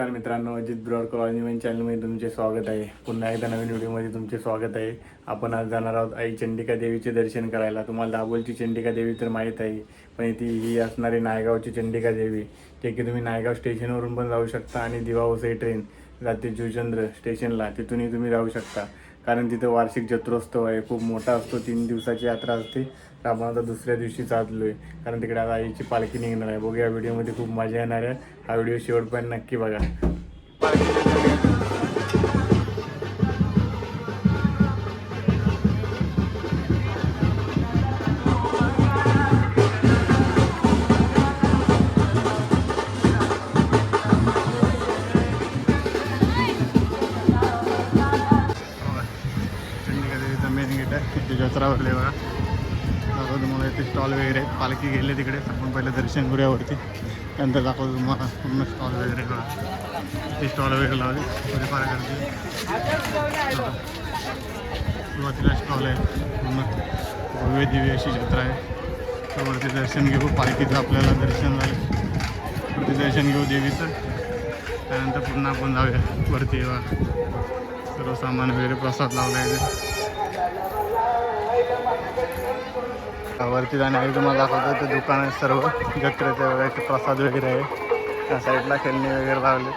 नमस्कार मित्रांनो, Ajit broad colony चॅनलमध्ये तुमचे स्वागत आहे. पुन्हा एकदा नवीन व्हिडिओमध्ये तुमचे स्वागत आहे. आपण आज जाणार आहोत आई चंडिका देवीचे दर्शन करायला. तुम्हाला दाभोलची चंडिका देवी तर माहीत आहे, पण ही असणारी नायगावची चंडिका देवी, जे की तुम्ही नायगाव स्टेशनवरून पण जाऊ शकता आणि दिवा वसई ट्रेन जाते जुचंद्र स्टेशनला, तिथूनही तुम्ही जाऊ शकता. कारण तिथं वार्षिक जत्रोत्सव आहे, खूप मोठा असतो. 3 दिवसाची यात्रा असते. तर आपण आता दुसऱ्या दिवशी चाललो आहे, कारण तिकडे आता आईची पालखी निघणार आहे. बघूया, व्हिडिओमध्ये खूप मजा येणार आहे. हा व्हिडिओ शेवटपर्यंत नक्की बघा. चंडिका देवीचा मेन गेट आहे, तिथे जत्रा भरले बघा. दाखवतो तुम्हाला इथे स्टॉल वगैरे आहेत. पालखी गेले तिकडे, आपण पहिलं दर्शन करूया वरती, नंतर दाखवतो तुम्हाला पूर्ण स्टॉल वगैरे बघा. ते स्टॉल वगैरे लावले थोडेफार गर्दी. सुरुवातीला स्टॉल आहे, पूर्ण भव्य दिव्य अशी जत्रा आहे. तर वरती दर्शन घेऊ पालखीचं, आपल्याला दर्शन झालं वरती दर्शन घेऊ देवीचं. त्यानंतर पुन्हा आपण जाऊया वरती. सर्व सामान वगैरे प्रसाद लावला आहे. वरती जाण्याआधी तुम्हाला दाखवतो ते दुकान आहे, सर्व जत्रेचे वगैरे प्रसाद वगैरे आहे. त्या साईडला खेळणी वगैरे लावले.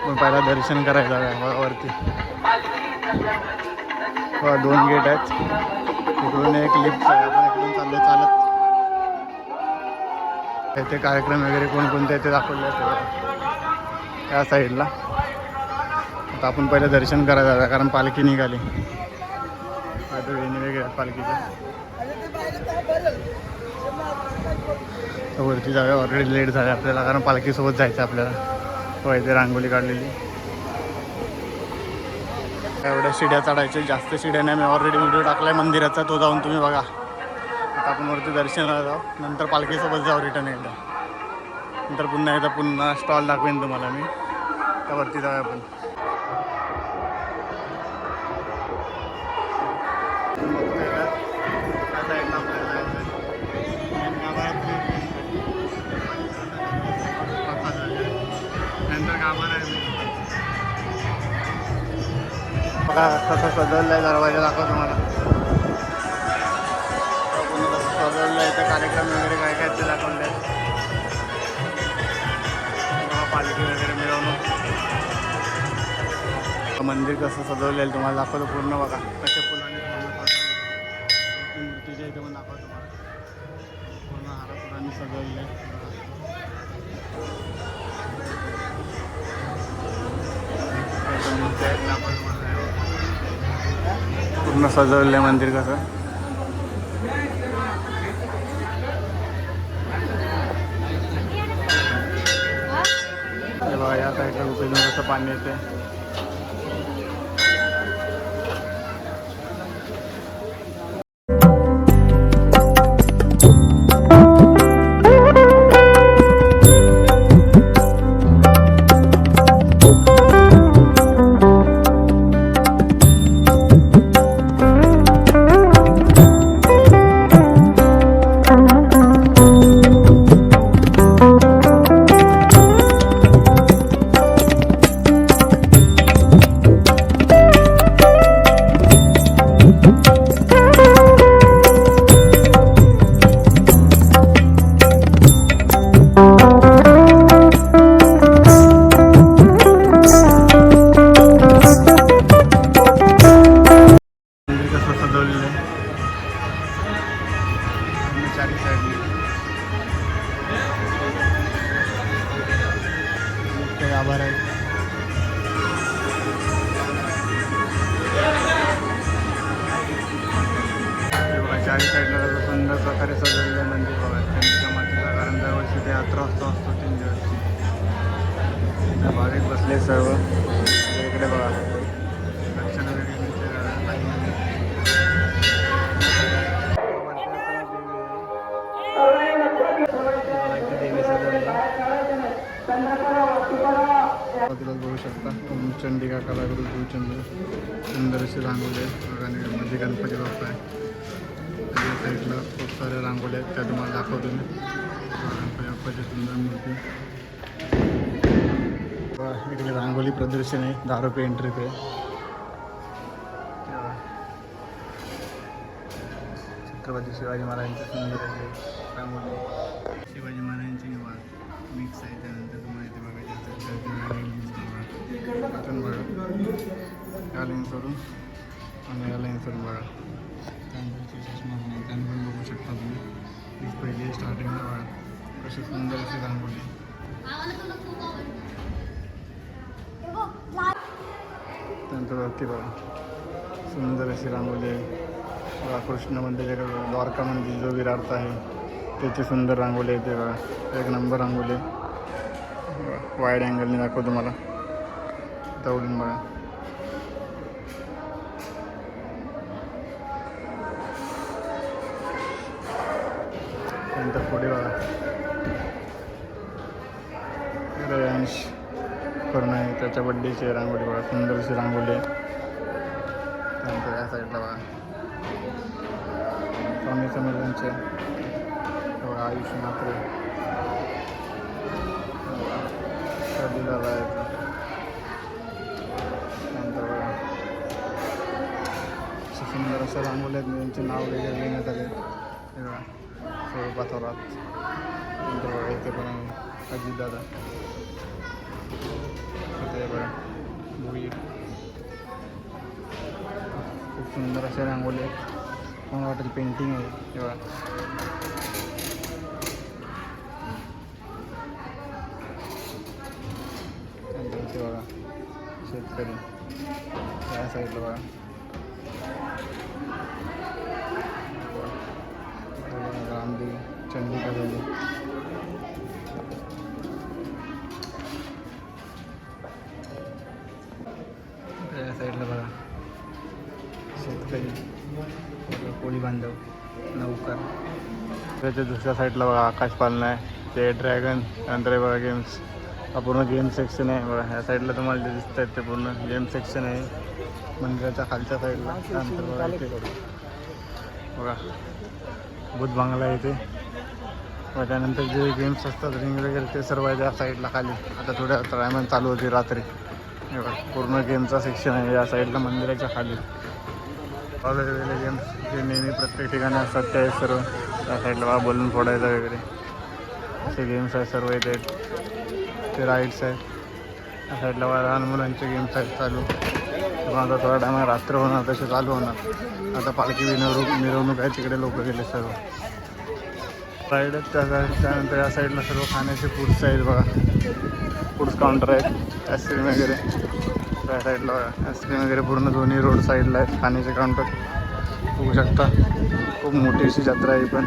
पण पहिला दर्शन करायला जाऊया वरती. 2 गेट आहेत, इकडून एक लिफ्ट आहे. आपण इकडून चाललो चालत. इथे कार्यक्रम वगैरे कोणकोणते ते दाखवले आहेत त्या साईडला. आता आपण पहिलं दर्शन करायला जाऊया, कारण पालखी निघाली. आता वेणी वगैरे आहेत पालखीच्या. वरती जाऊया, ऑलरेडी लेट झाले आपल्याला, कारण पालखीसोबत जायचं आपल्याला. इथे रांगोळी काढलेली. एवढ्या शिड्या चढायच्या, जास्त शिड्या नाही. मी ऑलरेडी व्हिडिओ टाकला आहे मंदिराचा, तो जाऊन तुम्ही बघा. आता आपण वरती दर्शनाला जाऊ, नंतर पालखीसोबत जाऊ रिटर्न एकदा. नंतर पुन्हा स्टॉल दाखवेन तुम्हाला मी. त्यावरती जाऊया आपण. बघा कसं सजवलं आहे, दरवाजा दाखव तुम्हाला. सजवलं आहे इथं, कार्यक्रम वगैरे काय काय ते दाखवले. पालखी वगैरे मिरवणूक. मंदिर कसं सजवलं आहे तुम्हाला दाखवतो पूर्ण. बघा कशा फुलांनी मूर्तीच्या इथं पण दाखवतो तुम्हाला. पूर्ण हाराफुलांनी सजवलेलं आहे. पूर्ण सजवलं आहे मंदिर कसं. बघा या साईडला उचलून कसं पाणी येते. आभार आहे. चारी साईडला सुंदर प्रकारे सजवलेलं मंदिर बघा चंडिका मातेचा. कारण दरवर्षी ते यात्रा असतो 3 दिवस. भाविक बसले सर्व इकडे बघा. दर्शन वगैरे बघू शकता. चंडिका कलागुरू जुचंद्र सुंदर अशी रांगोळी आहेत. आणि मध्ये गणपती बाप्पा आहे. त्या साईडला खूप साऱ्या रांगोळ्या आहेत, त्या तुम्हाला दाखवतो मी. गणपती बाप्पाची सुंदर मूर्ती. इकडे रांगोली प्रदर्शन आहे, 10 रुपये एंट्री पे. छत्रपती शिवाजी महाराजांची सुंदर अशी रांगोली, शिवाजी महाराजांची मिक्स आहे. त्यानंतर तुम्हाला इथे बघायचं या लाईन सोडून आणि या लाईन सोडून बघा. त्यानंतर चष्मा पण बघू शकता तुम्ही. पहिली स्टार्टिंगला बघा कशी सुंदर अशी रांगोली. त्यानंतर वरती बघा सुंदर अशी रांगोली आहे. बघा कृष्ण मंदिराकडे द्वारका मंदिर जो विराट आहे त्याची सुंदर रांगोली आहे. ते बघा एक नंबर रांगोली आहे. वाईड अँगलने दाखवतो तुम्हाला तेवढून बघा. त्यानंतर पुढे बघा रयांश करून आहे त्याच्या बड्डेची रांगोली बघा, सुंदर अशी रांगोली आहे. त्यानंतर या साईडला बघा स्वामी समर्थांचे आयुष्य मात्र दिलेला आहे. त्यानंतर बघा सुंदर अशा रांगोल्या आहेत, यांचे नाव वगैरे लिहिण्यात आले. हे बघा स्वरूपा थोरात. नंतर बघा इथे पण अजितदादा. इथे बघा भोई. खूप सुंदर अशा रांगोली आहेत. मला वाटेल पेंटिंग आहे. हे बघा इथे बघा शेतकरी या साईडला बघा. रामदेव चंडिका देवी. या साईडला बघा शेतकरी, कोळी बांधव, नौकर. त्याच्या दुसऱ्या साईडला बघा आकाश पालना आहे, ते ड्रॅगन. त्यानंतर बघा गेम्स, हा पूर्ण गेम सेक्शन आहे बघा. ह्या साईडला तुम्हाला जे दिसत आहेत ते पूर्ण गेम सेक्शन आहे मंदिराच्या खालच्या साईडला. त्यानंतर बघा इथे बघा बुध बांगला आहे इथे. व त्यानंतर जे गेम्स असतात रिंग वगैरे ते सर्व आहे त्या साईडला खाली. आता थोड्या टायमान चालू होती रात्री. पूर्ण गेमचा सेक्शन आहे या साईडला मंदिराच्या खाली. वेगवेगळे गेम्स जे नेहमी प्रत्येक ठिकाणी असतात ते आहेत सर्व. त्या साईडला बघा बलून फोडायचा वगैरे असे गेम्स आहेत सर्व इथे. ते राईड्स आहेत त्या साईडला बघा लहान मुलांचे गेम्स आहेत चालू. आता थोडा टायमा रात्र होणार तसे चालू होणार. आता पालखी मिरवणूक आहे तिकडे लोक गेले सर्व. राईड आहेत त्या साईड. त्यानंतर या साईडला सर्व खाण्याचे फूड्स आहेत बघा. फूड्स काउंटर आहेत, आईस्क्रीम वगैरे. त्या साईडला बघा आईस्क्रीम वगैरे पूर्ण दोन्ही रोड साईडला आहेत खाण्याचे काउंटर बघू शकता. खूप मोठी अशी जत्रा आहे पण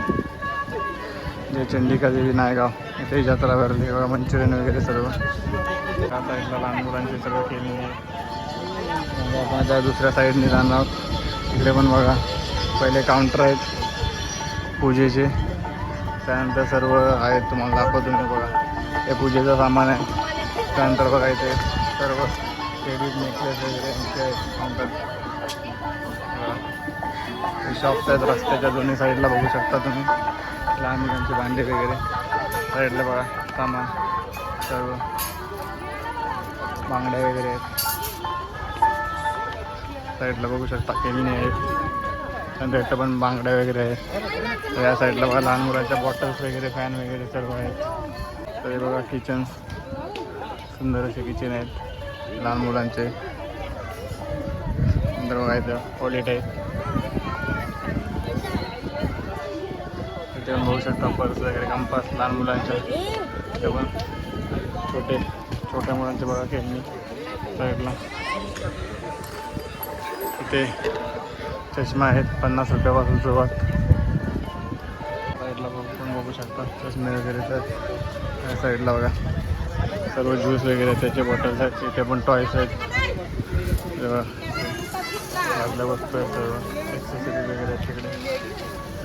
जे चंडिका देवी नायगाव इथे जत्रा भरली बघा. मंचुरियन वगैरे सर्व. त्या साईडला लहान मुलांचे सर्व खेळणी आहे. माझ्या दुसऱ्या साईडने जाणार तिकडे पण बघा पहिले काउंटर आहेत पूजेचे. त्यानंतर सर्व आहेत तुम्हाला दाखवतो मी बघा. हे पूजेचं सामान आहे. त्यानंतर बघा इथे सर्व टेडीज नेकलेस वगैरे यांचे आहेत काउंटर. शॉप्स आहेत रस्त्याच्या दोन्ही साईडला बघू शकता तुम्ही. लहान मुलांचे भांडे वगैरे साईडला बघा सामान सर्व. बांगड्या वगैरे आहेत साईडला बघू शकता. खेळणी आहेत त्यानंतर इथं पण बांगड्या वगैरे आहेत. या साईडला बघा लहान मुलांच्या बॉटल्स वगैरे फॅन वगैरे सर्व आहेत. तर हे बघा किचन्स, सुंदर असे किचन आहेत लहान मुलांचे. नंतर बघा इथं टॉयलेट आहेत. इथे पण बघू शकता पर्स वगैरे, कंपास लहान मुलांचे. इथे पण छोट्या मुलांचे बघा खेळणी साईडला. इथे चष्मा आहेत 50 रुपयापासून सुरुवात. साईडला पण बघू शकता चष्मे वगैरे. तर या साईडला बघा सर्व ज्यूस वगैरे त्याचे बॉटल्स आहेत. इथे पण टॉयस आहेत. आपल्या वस्तू आहेत सर्व ॲक्सेसरीज वगैरे आहेत तिकडे.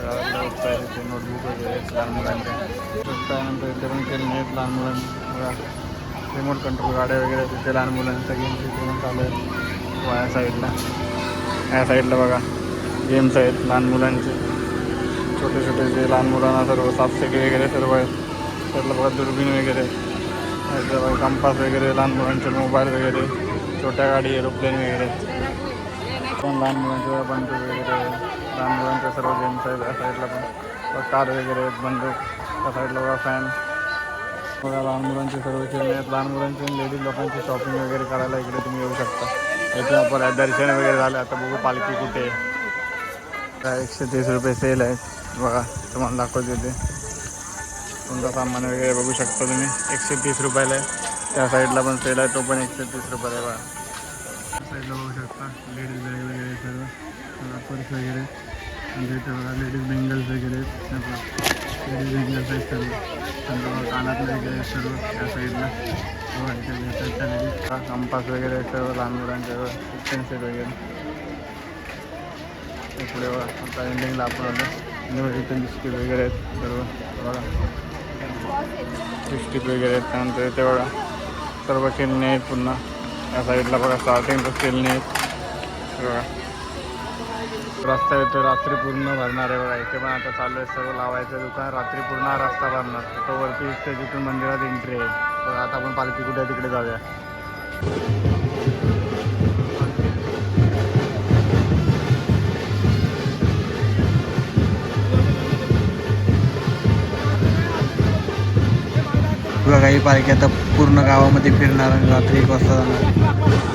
आपल्या वस्तू आहेत इथे नोटबुक वगैरे आहेत लहान मुलांच्या. त्यानंतर इथे पण खेळणी आहेत लहान मुलांना बघा. रिमोट कंट्रोल गाड्या वगैरे तिथे लहान मुलांचा गेम्स इथे पण चालू आहेत. या साईडला बघा गेम्स आहेत लहान मुलांचे. छोटे छोटे जे लहान मुलांना सर्व सापसेटी वगैरे सर्व आहेत. त्यातलं बघा दुर्बीण वगैरे कंपास वगैरे, लहान मुलांचे मोबाईल वगैरे, छोट्या गाडी, एरोप्लेन वगैरे, पण लहान मुलांचे बंदूक वगैरे, लहान मुलांच्या सर्व गेम्स आहेत. या साईडला पण कार वगैरे आहेत, बंदूक, त्या साईडला बघा फॅन, बघा लहान मुलांचे सर्व खेळणे आहेत. लहान मुलांचे लेडीज लोकांची शॉपिंग वगैरे करायला इकडे तुम्ही येऊ शकता. इथे आपण दर्शन वगैरे झालं. आता बघू पालखी कुठे आहे. 130 रुपये सेल आहे बघा, तुम्हाला दाखवते ते. तुमचा सामान वगैरे बघू शकता तुम्ही, 130 रुपयाला आहे. त्या साईडला पण सेल आहे, तो पण 130 रुपयाला आहे बघा. त्या साईडला बघू शकता लेडीज बॅग वगैरे सर्व, पर्स वगैरे, म्हणजे इथे बघा लेडीज बेंगल्स वगैरे, लेडीज बेंगल्स आहेत सर्व, नंतर कानातले वगैरे आहेत सर्व. त्या साईडला बघा इथे भेटतात त्या लेडीज. कंपास वगैरे आहेत सर्व लहान मुलांच्या, पेन्सिल वगैरे. इकडे बघा आता एंडिंगला आपण आलो. इथे बिस्किट वगैरे आहेत सर्व बघा, बिस्किट वगैरे आहेत. त्यानंतर इथे बघा सर्व खेळणे आहेत पुन्हा. या साईडला बघा स्टार्टिंगला खेळणे आहेत बघा. रस्ता येतो रात्री पूर्ण भरणार आहे बघा. इथे पण आता चालू आहे सर्व लावायचं दुकान. रात्री पूर्ण हा रस्ता भरणार. तो वरती दिसते तिथून मंदिरात एंट्री आहे बघा. आता आपण पालखी कुठे तिकडे जाऊया. बघा काही पालखी आता पूर्ण गावामध्ये फिरणार आणि रात्री 1 वाजता जाणार.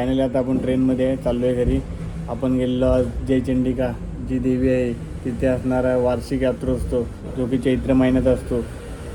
फायनली आता आपण ट्रेनमध्ये आहे, चाललो आहे घरी. आपण गेलेलो आज जयचंडिका जी देवी आहे तिथे असणारा वार्षिक यात्रोत्सव जो की चैत्र महिन्यात असतो.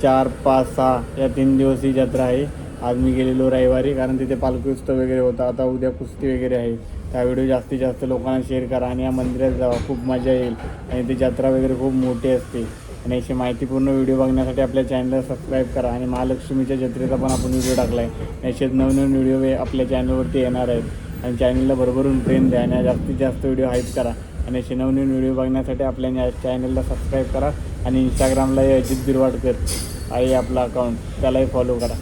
4, 5, 6 या 3 दिवस ही जत्रा आहे. आज मी गेलेलो रविवारी कारण तिथे पालखी उत्सव वगैरे होता. आता उद्या कुस्ती वगैरे आहे. त्या व्हिडिओ जास्तीत जास्त लोकांना शेअर करा आणि या मंदिरात जावा, खूप मजा येईल. आणि ती जत्रा वगैरे खूप मोठी असते. आणि अशी माहितीपूर्ण व्हिडिओ बघण्यासाठी आपल्या चॅनलला सबस्क्राईब करा. आणि महालक्ष्मीच्या जत्रेचा पण आपण व्हिडिओ टाकला आहे. असेच नवनवीन व्हिडिओ आपल्या चॅनलवरती येणार आहेत. आणि चॅनलला भरभरून प्रेम द्या आणि जास्तीत जास्त व्हिडिओ हाईप करा. आणि असे नवनवीन व्हिडिओ बघण्यासाठी आपल्या चॅनलला सबस्क्राईब करा. आणि इंस्टाग्रामला अजित बिरवाडकर आहे आपला अकाउंट, त्यालाही फॉलो करा.